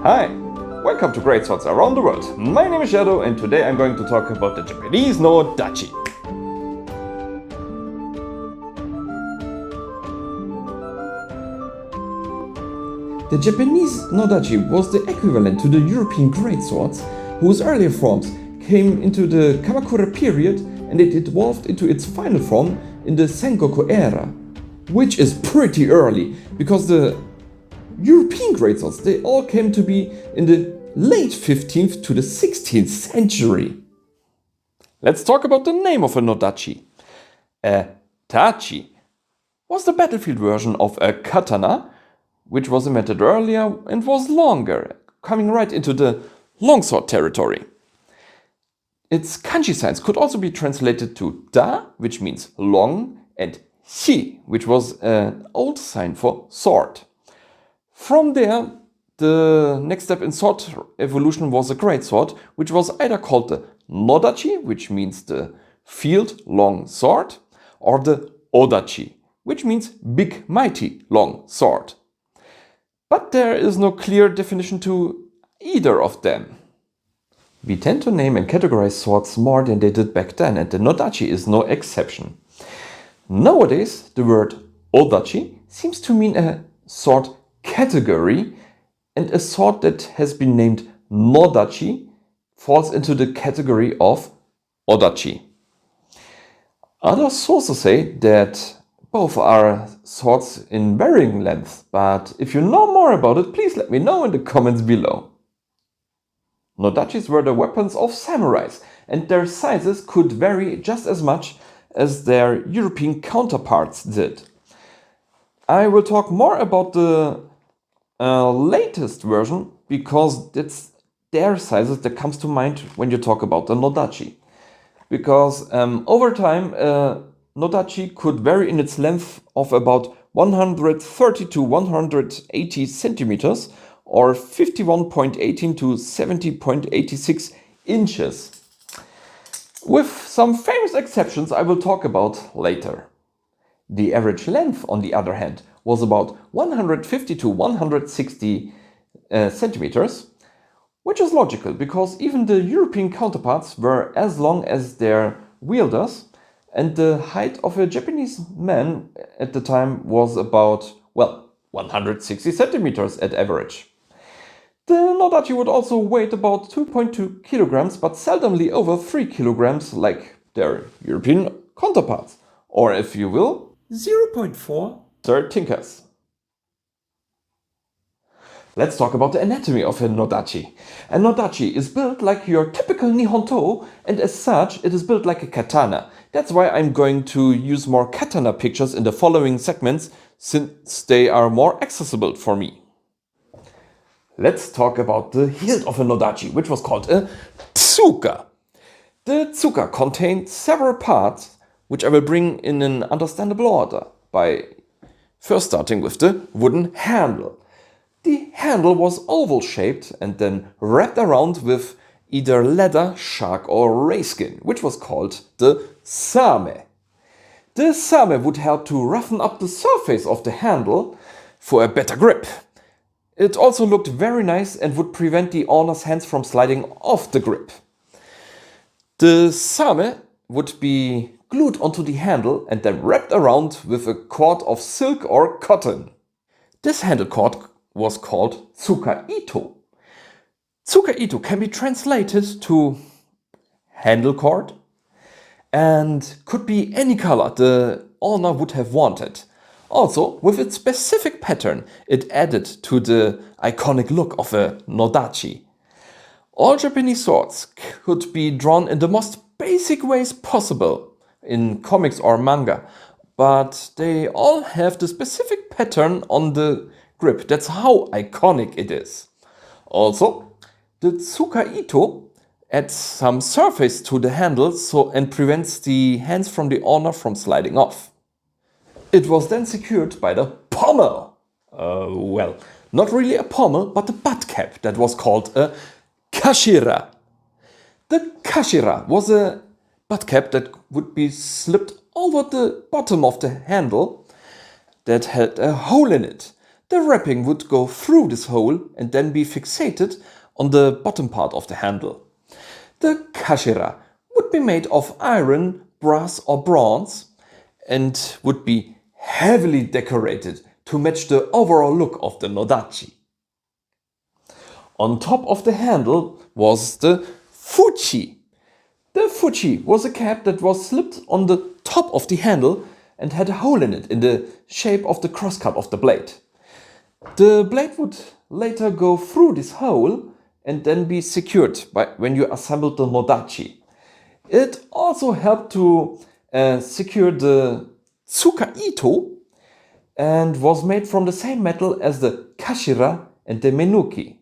Hi, welcome to Greatswords around the world. My name is Shadow and today I'm going to talk about the Japanese Nodachi. The Japanese Nodachi was the equivalent to the European Greatswords, whose earlier forms came into the Kamakura period and it evolved into its final form in the Sengoku era, which is pretty early because the European Greatswords, they all came to be in the late 15th to the 16th century. Let's talk about the name of a Nodachi. A tachi was the battlefield version of a katana, which was invented earlier and was longer, coming right into the longsword territory. Its kanji signs could also be translated to da, which means long, and hi, which was an old sign for sword. From there, the next step in sword evolution was a greatsword, which was either called the Nodachi, which means the field long sword, or the Odachi, which means big mighty long sword. But there is no clear definition to either of them. We tend to name and categorize swords more than they did back then, and the Nodachi is no exception. Nowadays, the word Odachi seems to mean a sword category, and a sword that has been named Nodachi falls into the category of Odachi. Other sources say that both are swords in varying lengths, but if you know more about it, please let me know in the comments below. Nodachis were the weapons of samurais, and their sizes could vary just as much as their European counterparts did. I will talk more about the latest version because it's their sizes that comes to mind when you talk about the Nodachi. Because over time, Nodachi could vary in its length of about 130 to 180 centimeters or 51.18 to 70.86 inches. With some famous exceptions I will talk about later. The average length, on the other hand, was about 150 to 160 centimeters, which is logical because even the European counterparts were as long as their wielders, and the height of a Japanese man at the time was about, 160 centimeters at average. The Nodachi would also weigh about 2.2 kilograms, but seldomly over 3 kilograms like their European counterparts, or if you will, 0.4 Sir Tinkers. Let's talk about the anatomy of a Nodachi. A Nodachi is built like your typical Nihonto, and as such it is built like a katana. That's why I'm going to use more katana pictures in the following segments, since they are more accessible for me. Let's talk about the hilt of a Nodachi, which was called a Tsuka. The Tsuka contained several parts, which I will bring in an understandable order, by first starting with the wooden handle. The handle was oval shaped and then wrapped around with either leather, shark or ray skin, which was called the same. The same would help to roughen up the surface of the handle for a better grip. It also looked very nice and would prevent the owner's hands from sliding off the grip. The same would be glued onto the handle and then wrapped around with a cord of silk or cotton. This handle cord was called Tsuka-Ito. Tsuka-Ito can be translated to handle cord and could be any color the owner would have wanted. Also, with its specific pattern, it added to the iconic look of a Nodachi. All Japanese swords could be drawn in the most basic ways possible in comics or manga, but they all have the specific pattern on the grip. That's how iconic it is. Also, the Tsuka-Ito adds some surface to the handle and prevents the hands from the owner from sliding off. It was then secured by the pommel. Not really a pommel, but a buttcap that was called a Kashira. The Kashira was a buttcap that would be slipped over the bottom of the handle that had a hole in it. The wrapping would go through this hole and then be fixated on the bottom part of the handle. The Kashira would be made of iron, brass or bronze and would be heavily decorated to match the overall look of the Nodachi. On top of the handle was the Fuchi. The Fuchi was a cap that was slipped on the top of the handle and had a hole in it in the shape of the crosscut of the blade. The blade would later go through this hole and then be secured when you assembled the Nodachi. It also helped to secure the Tsuka-Ito and was made from the same metal as the Kashira and the Menuki.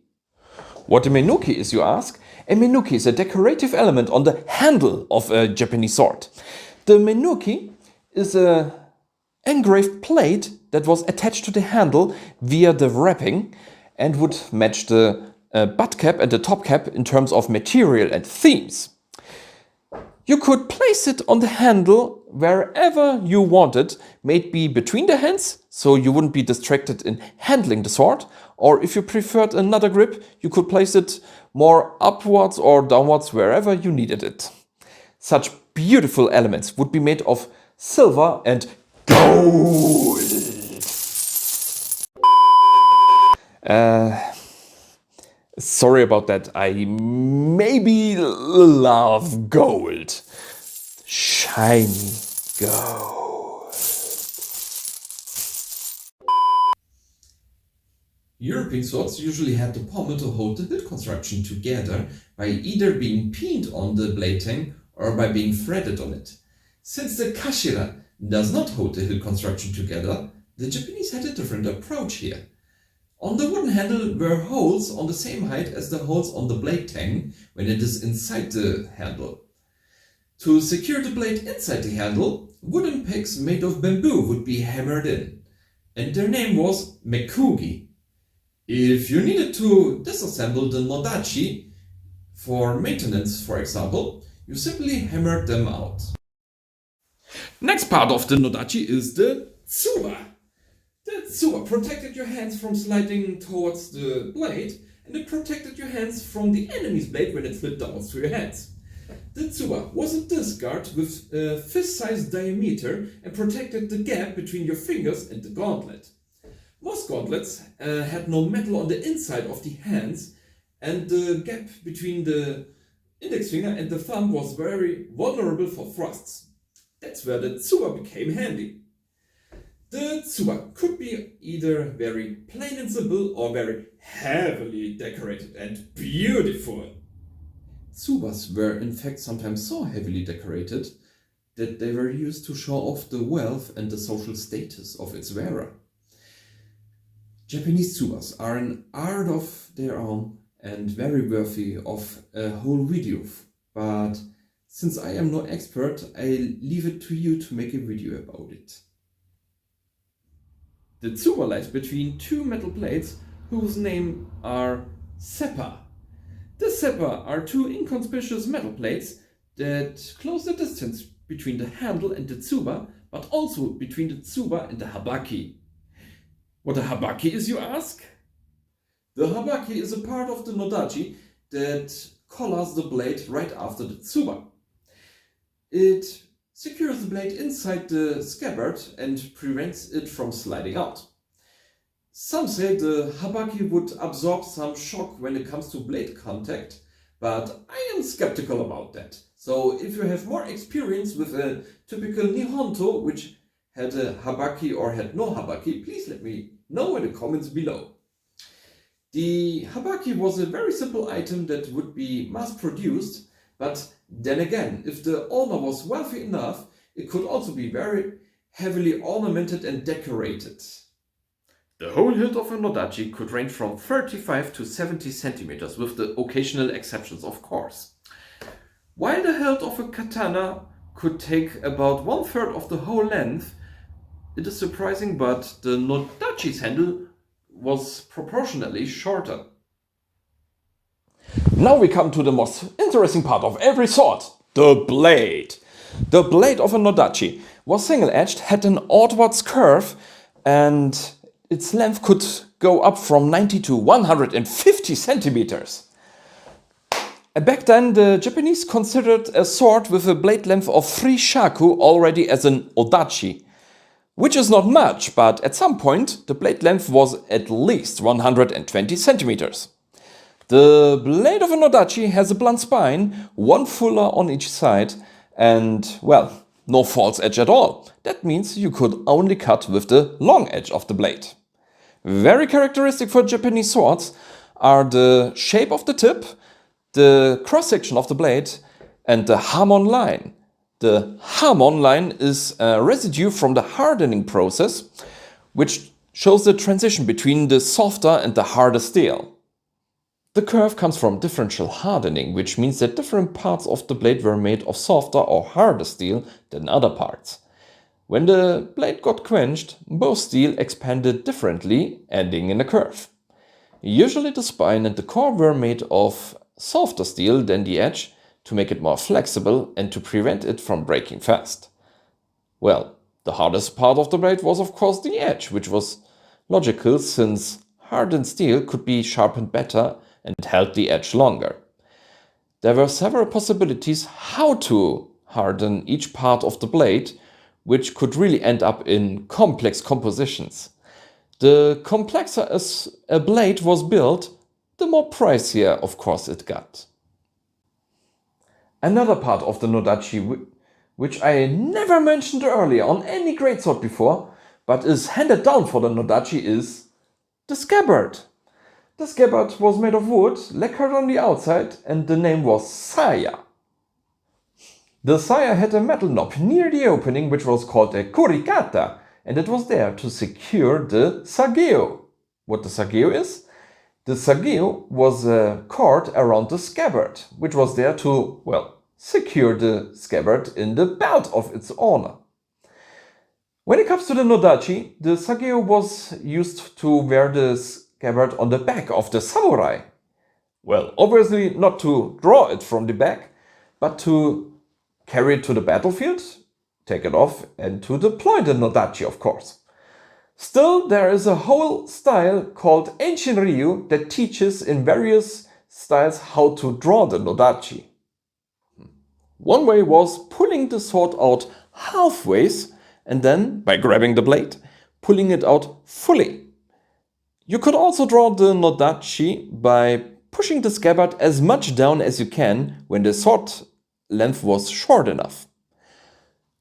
What a Menuki is, you ask? A Menuki is a decorative element on the handle of a Japanese sword. The Menuki is an engraved plate that was attached to the handle via the wrapping and would match the Buttcap and the Topcap in terms of material and themes. You could place it on the handle wherever you wanted, maybe between the hands, so you wouldn't be distracted in handling the sword, or if you preferred another grip, you could place it more upwards or downwards wherever you needed it. Such beautiful elements would be made of silver and gold. Sorry about that. I maybe love gold. Shiny gold. European swords usually had the pommel to hold the hilt construction together by either being pinned on the blade tang or by being threaded on it. Since the Kashira does not hold the hilt construction together, the Japanese had a different approach here. On the wooden handle were holes on the same height as the holes on the blade tang when it is inside the handle. To secure the blade inside the handle, wooden pegs made of bamboo would be hammered in, and their name was Mekugi. If you needed to disassemble the Nodachi for maintenance, for example, you simply hammered them out. Next part of the Nodachi is the Tsuba. The Tsuba protected your hands from sliding towards the blade, and it protected your hands from the enemy's blade when it slid downwards to your hands. The Tsuba was a disc guard with a fist-sized diameter and protected the gap between your fingers and the gauntlet. Most gauntlets had no metal on the inside of the hands, and the gap between the index finger and the thumb was very vulnerable for thrusts. That's where the Tsuba became handy. The Tsuba could be either very plain and simple or very heavily decorated and beautiful. Tsubas were in fact sometimes so heavily decorated that they were used to show off the wealth and the social status of its wearer. Japanese Tsubas are an art of their own and very worthy of a whole video, but since I am no expert, I leave it to you to make a video about it. The Tsuba lies between two metal plates whose names are Seppa. The Seppa are two inconspicuous metal plates that close the distance between the handle and the Tsuba, but also between the Tsuba and the Habaki. What a Habaki is, you ask? The Habaki is a part of the Nodachi that collars the blade right after the Tsuba. It secures the blade inside the scabbard and prevents it from sliding out. Some say the Habaki would absorb some shock when it comes to blade contact, but I am skeptical about that. So if you have more experience with a typical Nihonto, which had a Habaki or had no Habaki, please let me know in the comments below. The Habaki was a very simple item that would be mass-produced, but then again, if the owner was wealthy enough, it could also be very heavily ornamented and decorated. The whole hilt of a Nodachi could range from 35 to 70 centimeters, with the occasional exceptions, of course. While the hilt of a katana could take about 1/3 of the whole length, it is surprising, but the Nodachi's handle was proportionally shorter. Now we come to the most interesting part of every sword, the blade. The blade of a Nodachi was single-edged, had an outwards curve, and its length could go up from 90 to 150 centimeters. Back then, the Japanese considered a sword with a blade length of 3 shaku already as an odachi, which is not much, but at some point the blade length was at least 120 centimeters. The blade of an odachi has a blunt spine, one fuller on each side, and, well, no false edge at all. That means you could only cut with the long edge of the blade. Very characteristic for Japanese swords are the shape of the tip, the cross-section of the blade, and the hamon line. The hamon line is a residue from the hardening process, which shows the transition between the softer and the harder steel. The curve comes from differential hardening, which means that different parts of the blade were made of softer or harder steel than other parts. When the blade got quenched, both steel expanded differently, ending in a curve. Usually the spine and the core were made of softer steel than the edge to make it more flexible and to prevent it from breaking fast. Well, the hardest part of the blade was of course the edge, which was logical since hardened steel could be sharpened better and held the edge longer. There were several possibilities how to harden each part of the blade, which could really end up in complex compositions. The complexer a blade was built, the more pricier of course it got. Another part of the Nodachi, which I never mentioned earlier on any greatsword before, but is handed down for the Nodachi, is the scabbard. The scabbard was made of wood, lacquered on the outside, and the name was saya. The saya had a metal knob near the opening, which was called a kurikata, and it was there to secure the sageo. What the sageo is? The sageo was a cord around the scabbard, which was there to, well, secure the scabbard in the belt of its owner. When it comes to the Nodachi, the sageo was used to wear the scabbard on the back of the samurai. Well, obviously not to draw it from the back, but to carry it to the battlefield, take it off, and to deploy the Nodachi, of course. Still, there is a whole style called Enshin Ryu that teaches in various styles how to draw the Nodachi. One way was pulling the sword out halfways and then, by grabbing the blade, pulling it out fully. You could also draw the Nodachi by pushing the scabbard as much down as you can when the sword length was short enough.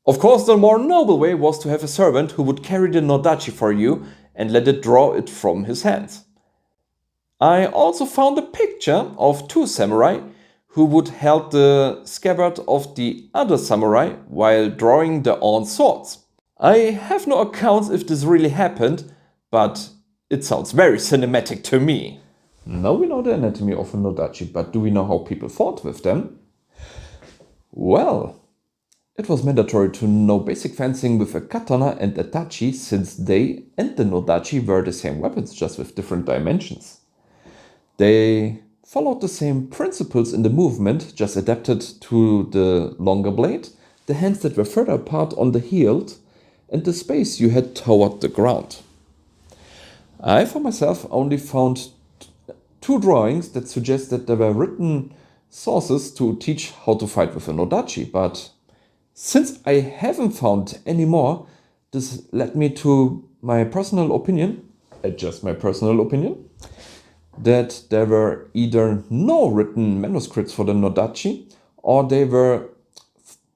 Of course, the more noble way was to have a servant who would carry the Nodachi for you and let it draw it from his hands. I also found a picture of 2 samurai who would hold the scabbard of the other samurai while drawing their own swords. I have no accounts if this really happened, but it sounds very cinematic to me. Now we know the anatomy of a Nodachi, but do we know how people fought with them? Well, it was mandatory to know basic fencing with a katana and a tachi, since they and the Nodachi were the same weapons, just with different dimensions. They followed the same principles in the movement, just adapted to the longer blade, the hands that were further apart on the hilt, and the space you had toward the ground. I, for myself, only found 2 drawings that suggest that there were written sources to teach how to fight with a Nodachi, but since I haven't found any more, this led me to my personal opinion, just my personal opinion, that there were either no written manuscripts for the Nodachi, or they were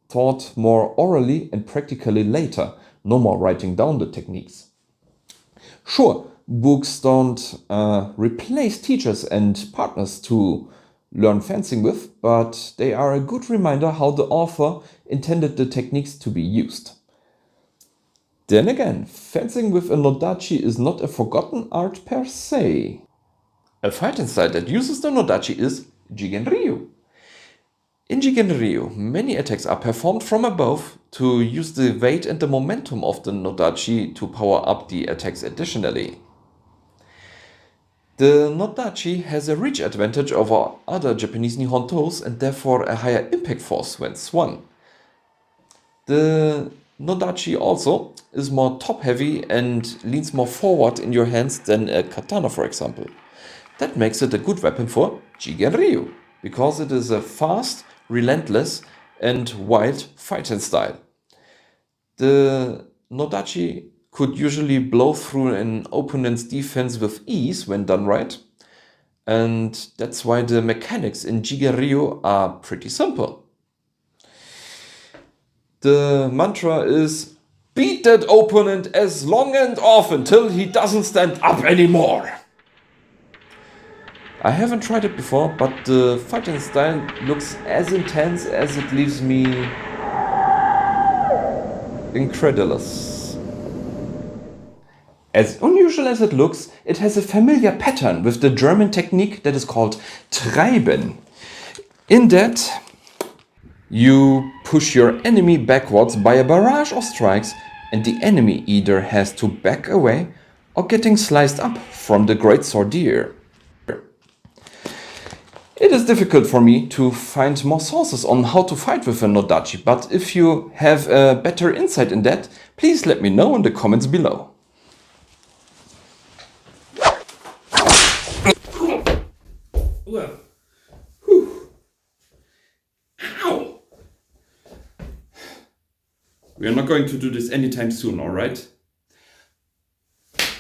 taught more orally and practically later, no more writing down the techniques. Sure, books don't replace teachers and partners to learn fencing with, but they are a good reminder how the author intended the techniques to be used. Then again, fencing with a Nodachi is not a forgotten art per se. A fighting style that uses the Nodachi is Jigen Ryu. In Jigen Ryu, many attacks are performed from above to use the weight and the momentum of the Nodachi to power up the attacks additionally. The Nodachi has a reach advantage over other Japanese Nihontos and therefore a higher impact force when swung. The Nodachi also is more top heavy and leans more forward in your hands than a katana, for example. That makes it a good weapon for Jigen Ryu, because it is a fast, relentless and wild fighting style. The Nodachi could usually blow through an opponent's defense with ease when done right, and that's why the mechanics in Jigen Ryu are pretty simple. The mantra is, beat that opponent as long and often till he doesn't stand up anymore. I haven't tried it before, but the fighting style looks as intense as it leaves me incredulous. As unusual as it looks, it has a familiar pattern with the German technique that is called Treiben. In that, you push your enemy backwards by a barrage of strikes, and the enemy either has to back away or getting sliced up from the greatsword deer. It is difficult for me to find more sources on how to fight with a Nodachi, but if you have a better insight in that, please let me know in the comments below. Well, whew. Ow! We are not going to do this anytime soon, alright?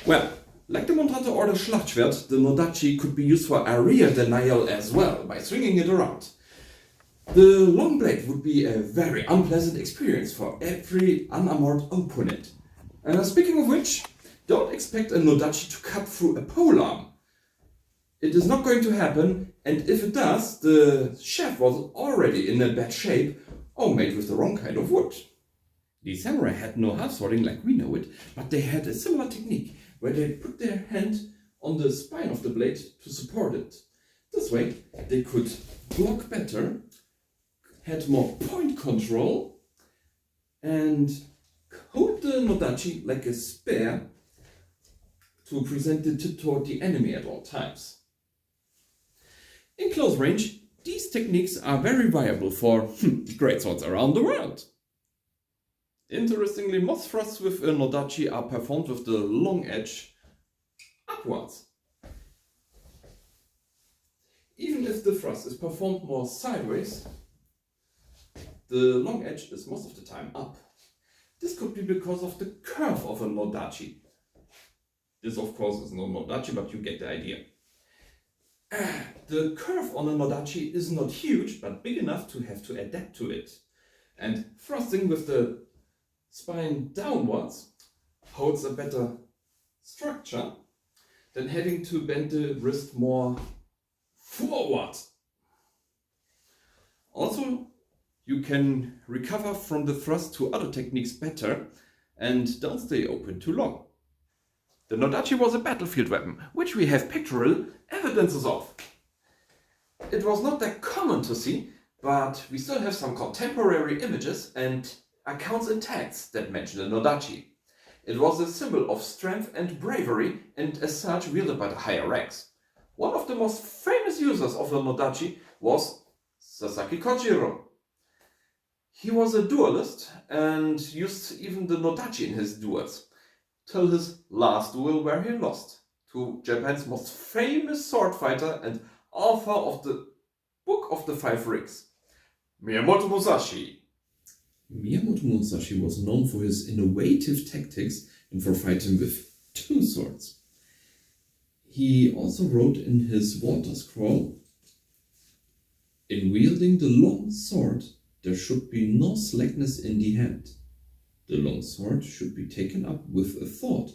Well, like the Montrante or the Schlachtschwert, the Nodachi could be used for area denial as well, by swinging it around. The long blade would be a very unpleasant experience for every unarmored opponent. Speaking of which, don't expect a Nodachi to cut through a polearm. It is not going to happen, and if it does, the shaft was already in a bad shape or made with the wrong kind of wood. The samurai had no halfswording like we know it, but they had a similar technique where they put their hand on the spine of the blade to support it. This way they could block better, had more point control, and hold the Nodachi like a spear to present the tip toward the enemy at all times. In close range, these techniques are very viable for greatswords around the world. Interestingly, most thrusts with a Nodachi are performed with the long edge upwards. Even if the thrust is performed more sideways, the long edge is most of the time up. This could be because of the curve of a Nodachi. This of course is no Nodachi, but you get the idea. The curve on a Nodachi is not huge, but big enough to have to adapt to it. And thrusting with the spine downwards holds a better structure than having to bend the wrist more forward. Also, you can recover from the thrust to other techniques better and don't stay open too long. The Nodachi was a battlefield weapon, which we have pictorial evidences of. It was not that common to see, but we still have some contemporary images and accounts in texts that mention the Nodachi. It was a symbol of strength and bravery, and as such wielded by the higher ranks. One of the most famous users of the Nodachi was Sasaki Kojiro. He was a duelist and used even the Nodachi in his duels, till his last duel where he lost to Japan's most famous sword fighter and author of the Book of the Five Rings, Miyamoto Musashi. Miyamoto Musashi was known for his innovative tactics and for fighting with two swords. He also wrote in his water scroll, "In wielding the long sword, there should be no slackness in the hand. The long sword should be taken up with a thought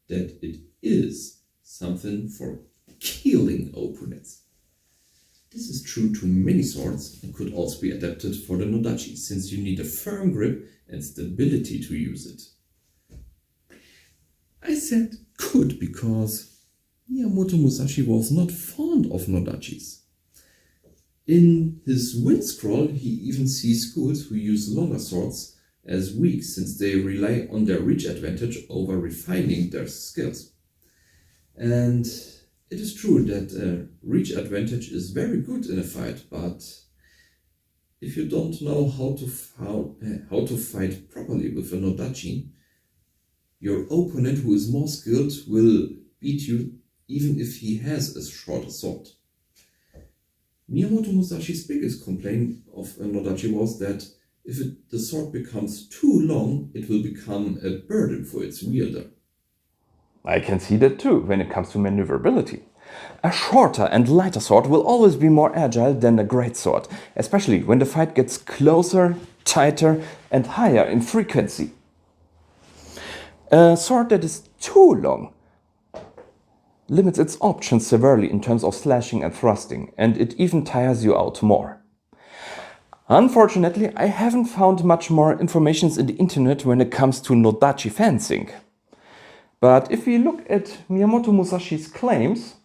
that it is something for killing opponents." This is true to many swords and could also be adapted for the Nodachi, since you need a firm grip and stability to use it. I said could because Miyamoto Musashi was not fond of Nodachis. In his wind scroll, he even sees schools who use longer swords as weak, since they rely on their reach advantage over refining their skills. And it is true that a reach advantage is very good in a fight, but If you don't know how to fight properly with a Nodachi, your opponent who is more skilled will beat you even if he has a shorter sword. Miyamoto Musashi's biggest complaint of a Nodachi was that if the sword becomes too long, it will become a burden for its wielder. I can see that too when it comes to maneuverability. A shorter and lighter sword will always be more agile than a greatsword, especially when the fight gets closer, tighter and higher in frequency. A sword that is too long limits its options severely in terms of slashing and thrusting, and it even tires you out more. Unfortunately, I haven't found much more information in the internet when it comes to Nodachi fencing. But if we look at Miyamoto Musashi's claims,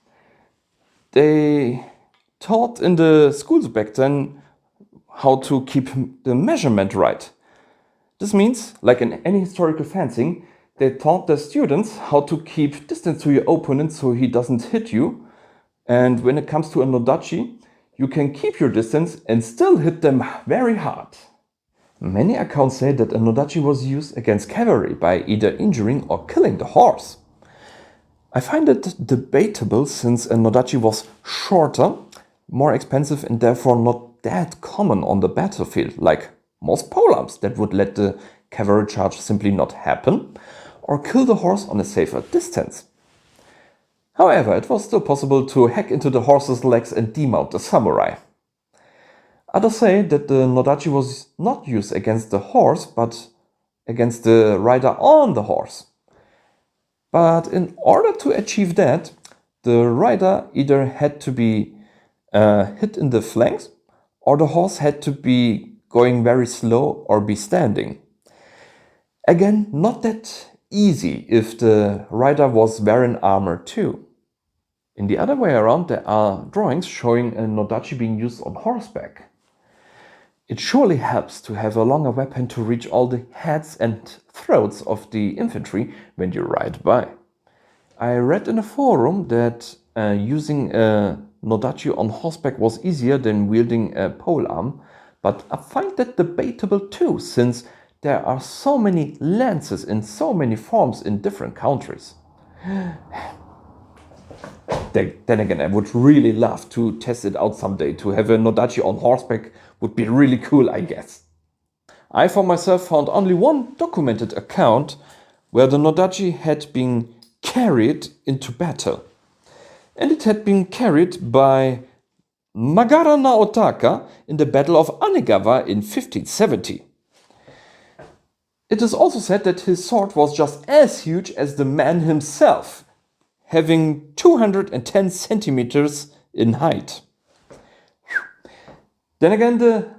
they taught in the schools back then how to keep the measurement right. This means, like in any historical fencing, they taught the students how to keep distance to your opponent so he doesn't hit you. And when it comes to a Nodachi, you can keep your distance and still hit them very hard. Many accounts say that a Nodachi was used against cavalry by either injuring or killing the horse. I find it debatable since a Nodachi was shorter, more expensive and therefore not that common on the battlefield, like most polearms that would let the cavalry charge simply not happen or kill the horse on a safer distance. However, it was still possible to hack into the horse's legs and demount the samurai. Others say that the Nodachi was not used against the horse, but against the rider on the horse. But in order to achieve that, the rider either had to be hit in the flanks, or the horse had to be going very slow or be standing. Again, not that easy if the rider was wearing armor too. In the other way around, there are drawings showing a Nodachi being used on horseback. It surely helps to have a longer weapon to reach all the heads and throats of the infantry when you ride by. I read in a forum that using a Nodachi on horseback was easier than wielding a polearm, but I find that debatable too, since there are so many lances in so many forms in different countries. Then again, I would really love to test it out someday. To have a Nodachi on horseback would be really cool, I guess. I for myself found only one documented account where the Nodachi had been carried into battle. And it had been carried by Magara Naotaka in the Battle of Anegawa in 1570. It is also said that his sword was just as huge as the man himself, having 210 centimeters in height. Then again, the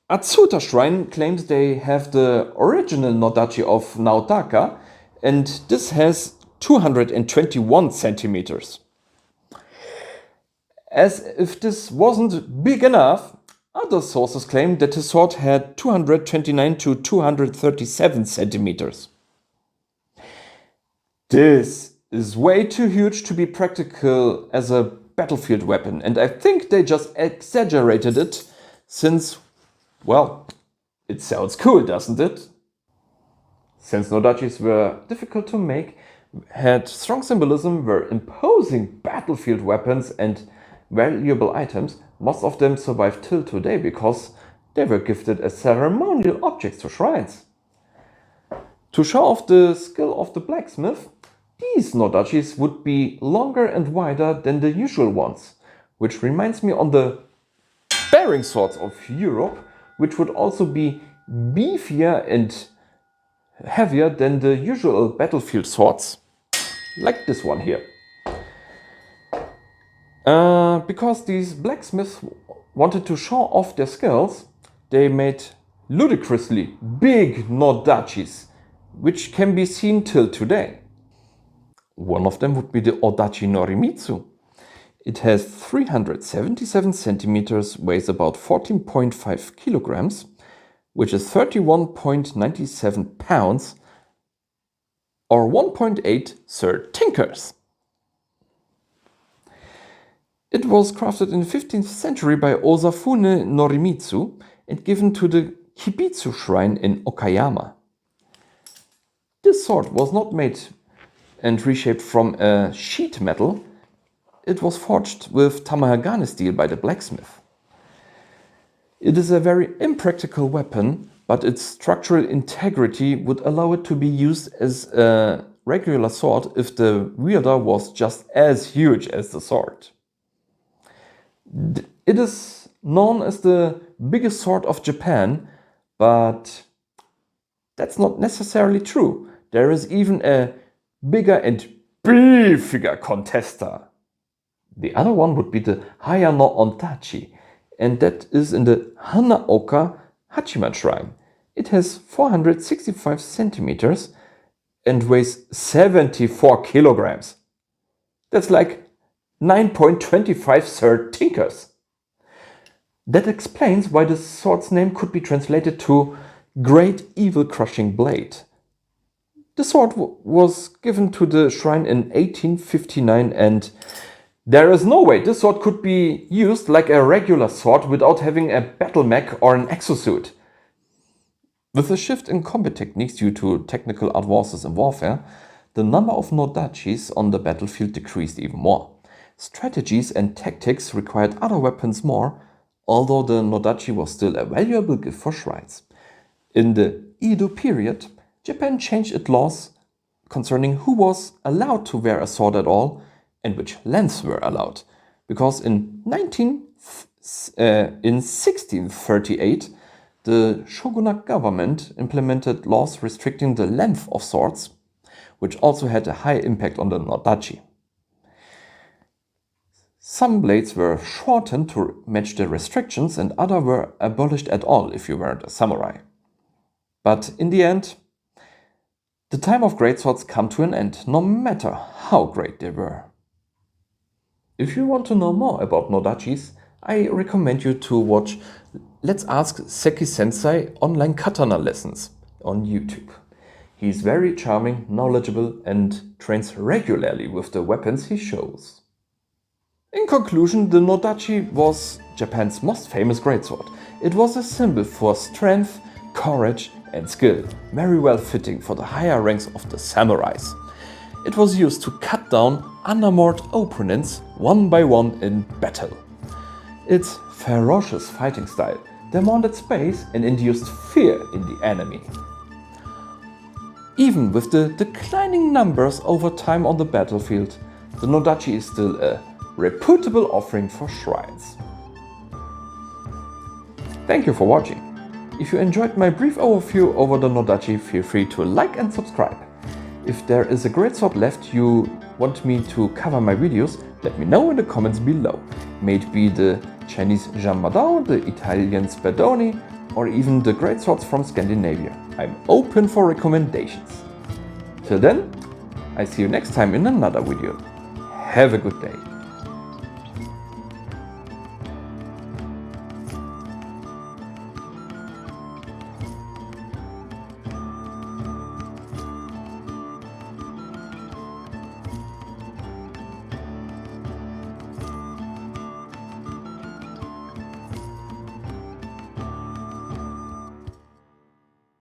Atsuta shrine claims they have the original Nodachi of Naotaka, and this has 221 centimeters. As if this wasn't big enough, other sources claim that his sword had 229 to 237 centimeters. This is way too huge to be practical as a battlefield weapon, and I think they just exaggerated it since, well, it sounds cool, doesn't it? Since Nodachis were difficult to make, had strong symbolism, were imposing battlefield weapons and valuable items, most of them survive till today because they were gifted as ceremonial objects to shrines. To show off the skill of the blacksmith, these Nodachis would be longer and wider than the usual ones, which reminds me on the bearing swords of Europe, which would also be beefier and heavier than the usual battlefield swords, like this one here. Because these blacksmiths wanted to show off their skills, they made ludicrously big Nodachis, which can be seen till today. One of them would be the Odachi Norimitsu. It has 377 centimeters, weighs about 14.5 kilograms, which is 31.97 pounds, or 1.8 Sir Tinkers. It was crafted in the 15th century by Osafune Norimitsu and given to the Kibitsu shrine in Okayama. This sword was not made and reshaped from a sheet metal. It was forged with Tamahagane steel by the blacksmith. It is a very impractical weapon, but its structural integrity would allow it to be used as a regular sword if the wielder was just as huge as the sword. It is known as the biggest sword of Japan, but that's not necessarily true. There is even a bigger and beefier contester. The other one would be the Haja-No-Ontachi, and that is in the Hanaoka Hachiman shrine. It has 465 centimeters and weighs 74 kilograms. That's like 9.25 Sir Tinkers. That explains why the sword's name could be translated to Great Evil Crushing Blade. The sword was given to the shrine in 1859, and there is no way this sword could be used like a regular sword without having a battle mech or an exosuit. With a shift in combat techniques due to technical advances in warfare, the number of Nodachis on the battlefield decreased even more. Strategies and tactics required other weapons more, although the Nodachi was still a valuable gift for shrines. In the Edo period, Japan changed its laws concerning who was allowed to wear a sword at all and which lengths were allowed, because in 1638 the shogunate government implemented laws restricting the length of swords, which also had a high impact on the Nodachi. Some blades were shortened to match the restrictions and others were abolished at all if you weren't a samurai. But in the end, the time of greatswords come to an end, no matter how great they were. If you want to know more about Nodachis, I recommend you to watch Let's Ask Seki Sensei online katana lessons on YouTube. He's very charming, knowledgeable and trains regularly with the weapons he shows. In conclusion, the Nodachi was Japan's most famous greatsword. It was a symbol for strength, courage and skill, very well fitting for the higher ranks of the samurais. It was used to cut down unarmored opponents one by one in battle. Its ferocious fighting style demanded space and induced fear in the enemy. Even with the declining numbers over time on the battlefield, the Nodachi is still a reputable offering for shrines. Thank you for watching. If you enjoyed my brief overview over the Nodachi, feel free to like and subscribe. If there is a greatsword left you want me to cover my videos, let me know in the comments below. May it be the Chinese Jammadao, the Italian Spadoni, or even the greatswords from Scandinavia. I'm open for recommendations. Till then, I see you next time in another video. Have a good day.